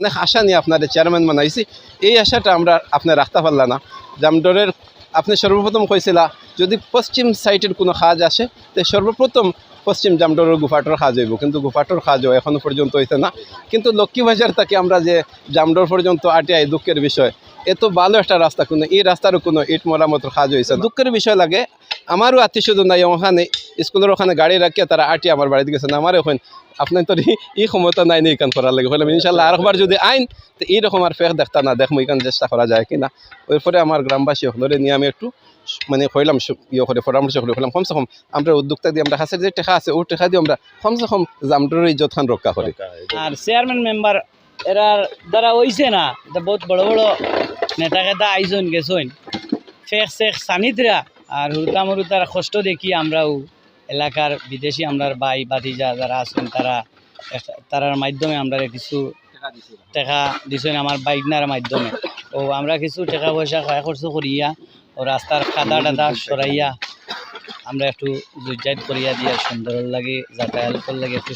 অনেক আশা নিয়ে আপনার চেয়ারম্যান বানাইছি, এই আশাটা আমরা আপনার রাখতে পারলাম না। জামডরের আপনি সর্বপ্রথম কইছিলা যদি পশ্চিম সাইডের কোনো কাজ আসে তো সর্বপ্রথম পশ্চিম জামডরের গুফাটোর কাজ হইব, কিন্তু গুফাটোর কাজও এখনও পর্যন্ত হইতে না। কিন্তু লক্ষ্মীবাজার থেকে আমরা যে জামডর পর্যন্ত আটিয়াই দুঃখের বিষয়, এত ভালো একটা রাস্তা কোনো এই রাস্তারও কোনো ইট মরামতের কাজ হয়েছে, দুঃখের বিষয় লাগে। আমারও আত্মীয় স্বজন নাই ওখানে, স্কুলের ওখানে গাড়ি রাখিয়া তারা আটি আমার বাড়িতে গেছেন, আমার ওখানে আপনার তো এই ক্ষমতা নাই এখান করার লাগে। বললাম ইনশাল্লাহ আরেকবার যদি আইন তো এইরকম আর ফেক দেখতা না, দেখবো এখানে চেষ্টা করা যায় কিনা। এরপরে আমার গ্রামবাসী হলরে নিয়ে আমি একটু মানে হইলাম ইয়ে করে পরামর্শ করে হইলাম কমসে কম আমরা উদ্যোক্তা দিয়ে আমরা কাছে যে টেকা আছে ওই টেকা দিয়ে আমরা কমসে কম জামডরের ইজ্জত খান রক্ষা করি। আর চেয়ারম্যান মেম্বার এরার দ্বারা হইছে না, বহুত বড় বড় নেতা কেতা আইজন গেছেন ফেক শেখ সানিদরা, আর হুরতা মরুতার কষ্ট দেখি আমরাও এলাকার বিদেশি আমরার ভাই বাতিজা যারা আছেন তারার মাধ্যমে আমরা কিছু টাকা দিছেন আমার বাইকনার মাধ্যমে। ও আমরা কিছু টাকা পয়সা খায় খরচ করিয়া ও রাস্তার খাদা টাদা সরাইয়া আমরা একটু জুজাইত করিয়া দিয়া সুন্দর লাগে, যাতায়াতের লাগে একটু